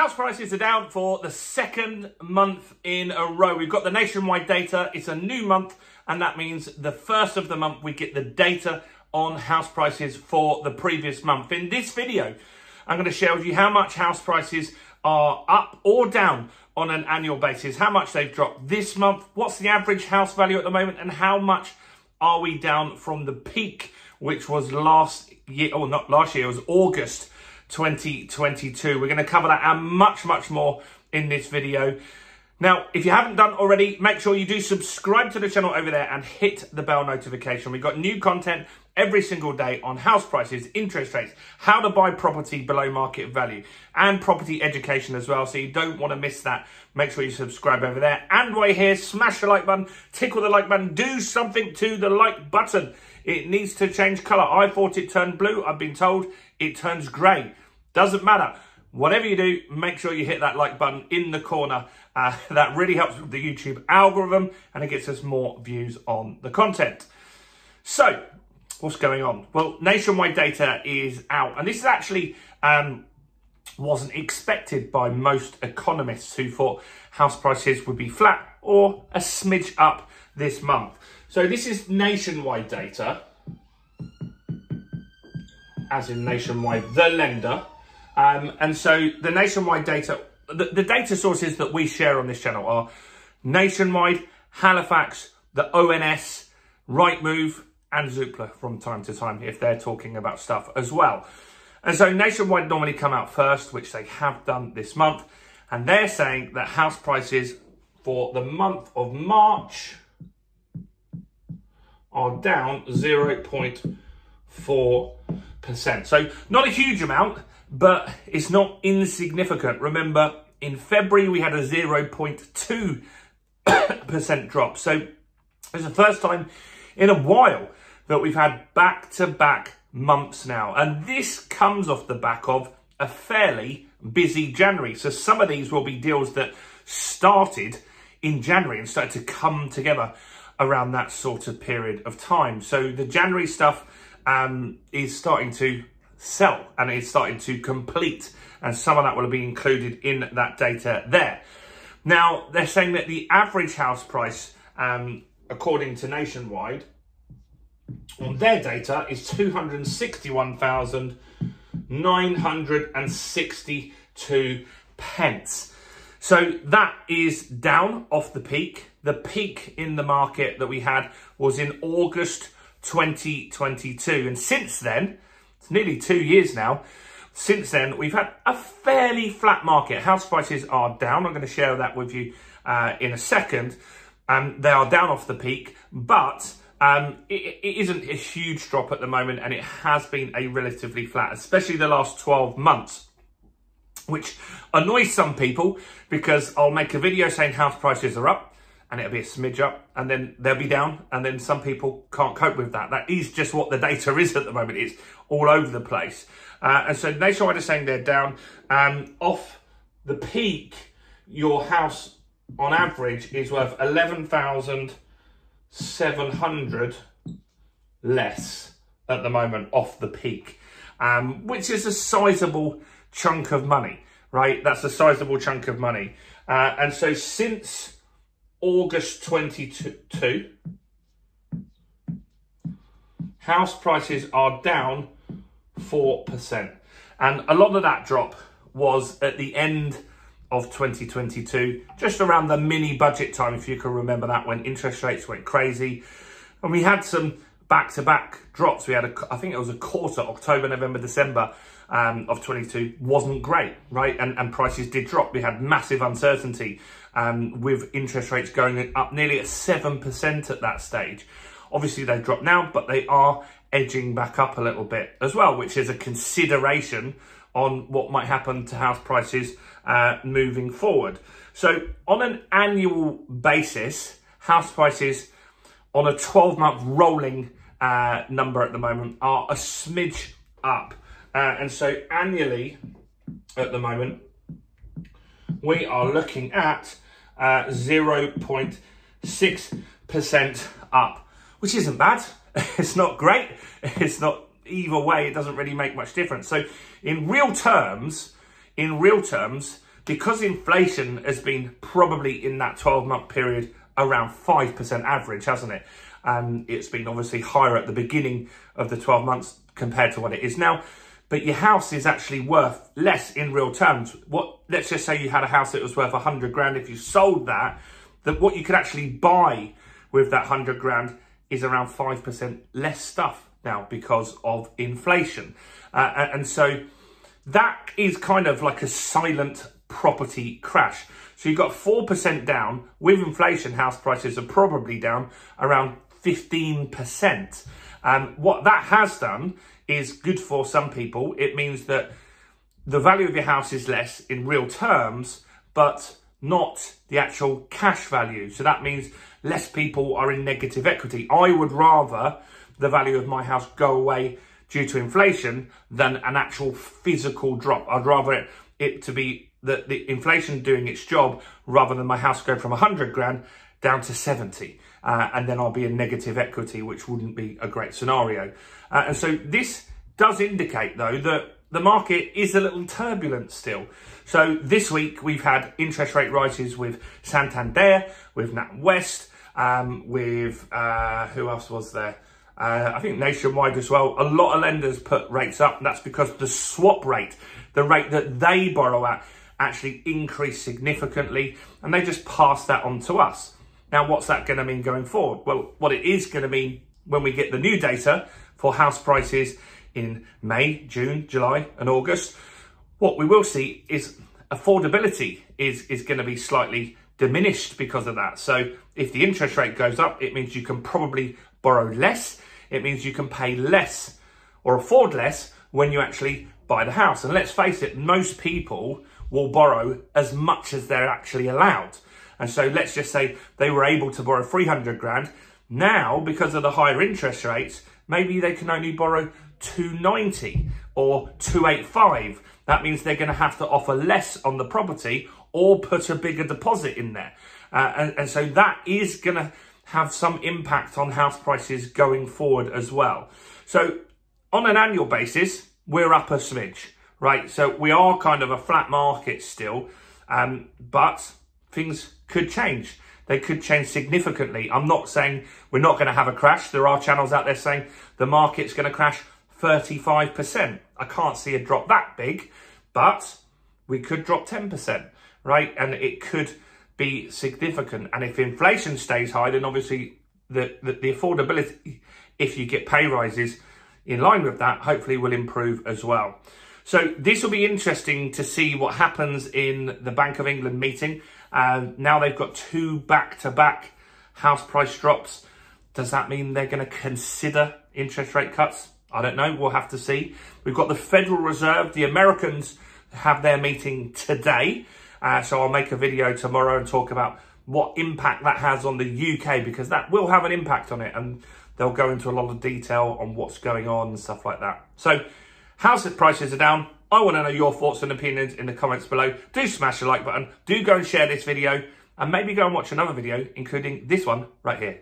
House prices are down for the second month in a row. We've got the nationwide data. It's a new month, and that means the first of the month we get the data on house prices for the previous month. In this video, I'm going to share with you how much house prices are up or down on an annual basis, how much they've dropped this month, what's the average house value at the moment, and how much are we down from the peak, which was last year, or not last year, it was August 2022. We're going to cover that and much more in this video. Now, if you haven't done already, make sure you do subscribe to the channel over there and hit the bell notification. We've got new content every single day on house prices, interest rates, how to buy property below market value, and property education as well. So you don't want to miss that. Make sure you subscribe over there. And while you're here, smash the like button, tickle the like button, do something to the like button. It needs to change colour. I thought it turned blue. I've been told it turns grey. Doesn't matter. Whatever you do, make sure you hit that like button in the corner. That really helps with the YouTube algorithm and it gets us more views on the content. So, what's going on? Well, nationwide data is out. And this is actually wasn't expected by most economists who thought house prices would be flat or a smidge up this month. So this is nationwide data, as in nationwide, the lender. And so the nationwide data, the data sources that we share on this channel are Nationwide, Halifax, the ONS, Rightmove, and Zoopla from time to time, if they're talking about stuff as well. And so Nationwide normally come out first, which they have done this month. And they're saying that house prices for the month of March are down 0.4%. So not a huge amount, but it's not insignificant. Remember, in February, we had a 0.2% drop. So it's the first time in a while that we've had back-to-back months now. And this comes off the back of a fairly busy January. So some of these will be deals that started in January and started to come together around that sort of period of time. So the January stuff is starting to sell and it's starting to complete, and some of that will be included in that data there. Now, they're saying that the average house price, according to Nationwide, on their data is 261,962 pence. So that is down off the peak. The peak in the market that we had was in August 2022. And since then, it's nearly 2 years now, since then, we've had a fairly flat market. House prices are down. I'm going to share that with you in a second. They are down off the peak, but it isn't a huge drop at the moment, and it has been a relatively flat, especially the last 12 months, which annoys some people because I'll make a video saying house prices are up and it'll be a smidge up and then they'll be down, and then some people can't cope with that. That is just what the data is at the moment. It's all over the place. And so Nationwide is saying they're down. Off the peak, your house on average is worth 11,700 less at the moment off the peak, which is a sizable chunk of money, right? That's a sizable chunk of money. And so since August 22, house prices are down 4%. And a lot of that drop was at the end of 2022, just around the mini budget time, if you can remember that, when interest rates went crazy. And we had some back-to-back drops. We had, I think it was a quarter, October, November, December of 22, wasn't great, right? And prices did drop. We had massive uncertainty with interest rates going up nearly at 7% at that stage. Obviously, they've dropped now, but they are edging back up a little bit as well, which is a consideration on what might happen to house prices moving forward. So on an annual basis, house prices on a 12-month rolling number at the moment are a smidge up. And so annually at the moment, we are looking at 0.6% up, which isn't bad. It's not great. It's not, either way, it doesn't really make much difference. So in real terms, because inflation has been probably in that 12-month period around 5% average, hasn't it? It's been obviously higher at the beginning of the 12 months compared to what it is now. But your house is actually worth less in real terms. Let's just say you had a house that was worth 100 grand. If you sold that what you could actually buy with that 100 grand is around 5% less stuff now because of inflation. And so that is kind of like a silent property crash. So you've got 4% down. With inflation, house prices are probably down around 15%. What that has done is good for some people. It means that the value of your house is less in real terms, but not the actual cash value. So that means less people are in negative equity. I would rather the value of my house go away due to inflation than an actual physical drop. I'd rather it to be the inflation doing its job rather than my house go from 100 grand down to 70. And then I'll be in negative equity, which wouldn't be a great scenario. And so this does indicate, though, that the market is a little turbulent still. So this week we've had interest rate rises with Santander, with NatWest, with who else was there? I think Nationwide as well. A lot of lenders put rates up, and that's because the swap rate, the rate that they borrow at, actually increased significantly, and they just passed that on to us. Now, what's that going to mean going forward? Well, what it is going to mean when we get the new data for house prices in May, June, July and August, what we will see is affordability is going to be slightly diminished because of that. So if the interest rate goes up, it means you can probably borrow less. It means you can pay less or afford less when you actually buy the house. And let's face it, most people will borrow as much as they're actually allowed. And so let's just say they were able to borrow 300 grand. Now, because of the higher interest rates, maybe they can only borrow 290 or 285. That means they're going to have to offer less on the property or put a bigger deposit in there. And so that is going to have some impact on house prices going forward as well. So on an annual basis, we're up a smidge, right? So we are kind of a flat market still, but things could change. They could change significantly. I'm not saying we're not going to have a crash. There are channels out there saying the market's going to crash 35%. I can't see a drop that big, but we could drop 10%, right? And it could be significant. And if inflation stays high, then obviously the affordability, if you get pay rises in line with that, hopefully will improve as well. So this will be interesting to see what happens in the Bank of England meeting. Now they've got 2 back-to-back house price drops. Does that mean they're going to consider interest rate cuts? I don't know. We'll have to see. We've got the Federal Reserve. The Americans have their meeting today. So I'll make a video tomorrow and talk about what impact that has on the UK, because that will have an impact on it. And they'll go into a lot of detail on what's going on and stuff like that. So house prices are down. I want to know your thoughts and opinions in the comments below. Do smash the like button. Do go and share this video. And maybe go and watch another video, including this one right here.